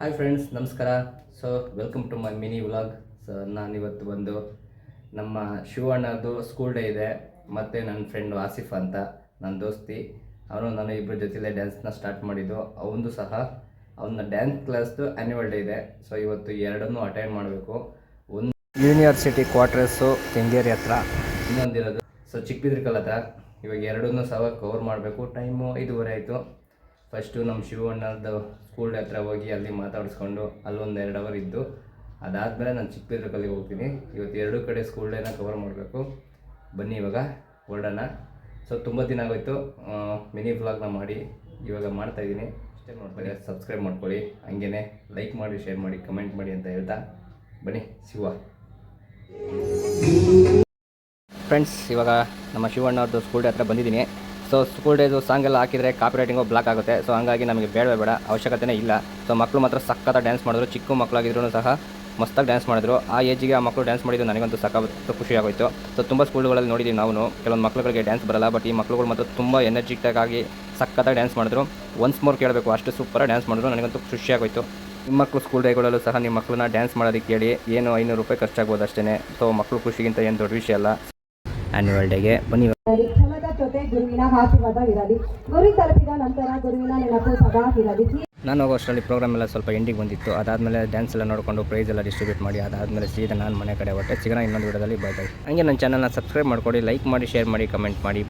Hi friends, ನಮಸ್ಕಾರ. So welcome to my mini vlog. So ನಾನಿವತ್ತು ಬಂದು ನಮ್ಮ ಶಿವಣ್ಣದು ಸ್ಕೂಲ್ ಡೇ ಇದೆ, ಮತ್ತು ನನ್ನ ಫ್ರೆಂಡು ಆಸಿಫ್ ಅಂತ ನನ್ನ ದೋಸ್ತಿ, ಅವನು ನಾನು ಇಬ್ಬರ ಜೊತೆಲೇ ಡ್ಯಾನ್ಸ್ನ ಸ್ಟಾರ್ಟ್ ಮಾಡಿದ್ದು. ಅವನದು ಸಹ ಅವನ ಡ್ಯಾನ್ಸ್ ಕ್ಲಾಸ್ದು ಆ್ಯನ್ಯುವಲ್ ಡೇ ಇದೆ. ಸೊ ಇವತ್ತು ಎರಡನ್ನೂ ಅಟೆಂಡ್ ಮಾಡಬೇಕು. ಒಂದು ಯೂನಿವರ್ಸಿಟಿ ಕ್ವಾರ್ಟರ್ಸು ಕೆಂಗೇರಿ ಹತ್ರ, ಇನ್ನೊಂದಿರೋದು ಸೊ ಚಿಕ್ಕಬಿದ್ರಿಕಲ್ ಹತ್ರ. ಇವಾಗ ಎರಡನ್ನೂ ಸಹ ಕವರ್ ಮಾಡಬೇಕು. ಟೈಮು 5:30 ಆಯಿತು. ಫಸ್ಟು ನಮ್ಮ ಶಿವಣ್ಣದ್ದು ಸ್ಕೂಲ್ ಹತ್ರ ಹೋಗಿ ಅಲ್ಲಿ ಮಾತಾಡಿಸ್ಕೊಂಡು ಅಲ್ಲೊಂದು 2 ಅವರ್ ಇದ್ದು, ಅದಾದಮೇಲೆ ನಾನು ಚಿಕ್ಕಬಿದ್ರಿಕಲ್ಲಿಗೆ ಹೋಗ್ತೀನಿ. ಇವತ್ತು ಎರಡೂ ಕಡೆ ಸ್ಕೂಲ್ ಡೇನ ಕವರ್ ಮಾಡಬೇಕು. ಬನ್ನಿ ಇವಾಗ ಹೊರಡೋಣ. ಸೊ ತುಂಬ ದಿನ ಆಗೋಯ್ತು ಮಿನಿ ವ್ಲಾಗ್ನ ಮಾಡಿ, ಇವಾಗ ಮಾಡ್ತಾಯಿದ್ದೀನಿ. ಅಷ್ಟೇ ನೋಡ್ಕೊಳ್ಳಿ, ಸಬ್ಸ್ಕ್ರೈಬ್ ಮಾಡ್ಕೊಳ್ಳಿ, ಹಂಗೇ ಲೈಕ್ ಮಾಡಿ, ಶೇರ್ ಮಾಡಿ, ಕಮೆಂಟ್ ಮಾಡಿ ಅಂತ ಹೇಳ್ತಾ ಬನ್ನಿ ಶಿವ ಫ್ರೆಂಡ್ಸ್. ಇವಾಗ ನಮ್ಮ ಶಿವಣ್ಣವ್ರದ್ದು ಸ್ಕೂಲ್ ಡೇ ಹತ್ರ ಬಂದಿದ್ದೀನಿ. ಸೊ ಸ್ಕೂಲ್ ಡೇದು ಸಾಂಗ್ ಎಲ್ಲ ಹಾಕಿದರೆ ಕಾಪಿರೈಟಿಂಗು ಬ್ಲಾಕ್ ಆಗುತ್ತೆ. ಸೊ ಹಂಗಾಗಿ ನಮಗೆ ಬೇಡ ಅವಶ್ಯಕತೆನೇ ಇಲ್ಲ. ಸೊ ಮಕ್ಕಳು ಮಾತ್ರ ಸಖತ್ತಾಗಿ ಡ್ಯಾನ್ಸ್ ಮಾಡಿದ್ರು. ಚಿಕ್ಕ ಮಕ್ಕಳಾಗಿದ್ರು ಸಹ ಮಸ್ತಾಗಿ ಡ್ಯಾನ್ಸ್ ಮಾಡಿದ್ರು. ಆ ಏಜಿಗೆ ಆ ಮಕ್ಕಳು ಡ್ಯಾನ್ಸ್ ಮಾಡಿದ್ದು ನನಗಂತೂ ಸಖತ್ತು ಖುಷಿ ಆಗೋಯಿತು. ಸೊ ತುಂಬ ಸ್ಕೂಲ್ಗಳಲ್ಲಿ ನೋಡಿದ್ದೀವಿ ನಾವು, ಕೆಲವೊಂದು ಮಕ್ಕಳುಗಳಿಗೆ ಡ್ಯಾನ್ಸ್ ಬರಲ್ಲ, ಬಟ್ ಈ ಮಕ್ಕಳುಗಳು ಮಾತ್ರ ತುಂಬ ಎನರ್ಜಿಟಿಕ್ ಆಗಿ ಸಖತ್ತಾಗಿ ಡ್ಯಾನ್ಸ್ ಮಾಡಿದ್ರು. ಒನ್ಸ್ ಮೋರ್ ಕೇಳಬೇಕು, ಅಷ್ಟು ಸೂಪರಾಗಿ ಡ್ಯಾನ್ಸ್ ಮಾಡಿದ್ರು. ನನಗಂತೂ ಖುಷಿ ಆಗೋಯಿತು. ನಿಮ್ಮ ಮಕ್ಕಳು ಸ್ಕೂಲ್ ಡೇಗಳಲ್ಲೂ ಸಹ ನಿಮ್ಮ ಮಕ್ಕಳನ್ನ ಡ್ಯಾನ್ಸ್ ಮಾಡೋದಕ್ಕೆ ಹೇಳಿ, ಏನು 500 ರೂಪಾಯಿ ಖರ್ಚಾಗ್ಬೋದು ಅಷ್ಟೇ. ಸೊ ಮಕ್ಕಳು ಖುಷಿಗಿಂತ ಏನು ದೊಡ್ಡ ವಿಷಯ ಅಲ್ಲ. ಆ್ಯನ್ಯುವಲ್ ಡೇಗೆ ಬನ್ನಿ. ಕ್ಷಮದ ಜೊತೆ ಗುರುವಿನ ಆಶೀರ್ವಾದವಿರಲಿ. ಗುರಿ ತಲುಪಿದ ನಂತರ ಗುರುವಿನ ನೆನಪು ಸದಾ ಇರಲಿ. ನಾನು ಹೋಗೋ ಅಷ್ಟರಲ್ಲಿ ಪ್ರೋಗ್ರಾಮ್ ಎಲ್ಲ ಸ್ವಲ್ಪ ಎಂಡಿಗೆ ಬಂದಿತ್ತು. ಅದಾದಮೇಲೆ ಡ್ಯಾನ್ಸ್ ಎಲ್ಲ ನೋಡಿಕೊಂಡು ಪ್ರೈಸ್ ಎಲ್ಲ ಡಿಸ್ಟ್ರಿಬ್ಯೂಟ್ ಮಾಡಿ ಅದಾದಮೇಲೆ ಸೀದಾ ನಾನು ಮನೆ ಕಡೆ ಹೊಟ್ಟೆ ಸಿಗೋಣ ಇನ್ನೊಂದು ವಿಡಿಯೋದಲ್ಲಿ. ಬಾಯ್ ಬಾಯ್. ಹಂಗೆ ನನ್ನ ಚಾನಲ್ನ ಸಬ್ಸ್ಕ್ರೈಬ್ ಮಾಡ್ಕೊಳ್ಳಿ, ಲೈಕ್ ಮಾಡಿ, ಶೇರ್ ಮಾಡಿ, ಕಮೆಂಟ್ ಮಾಡಿ.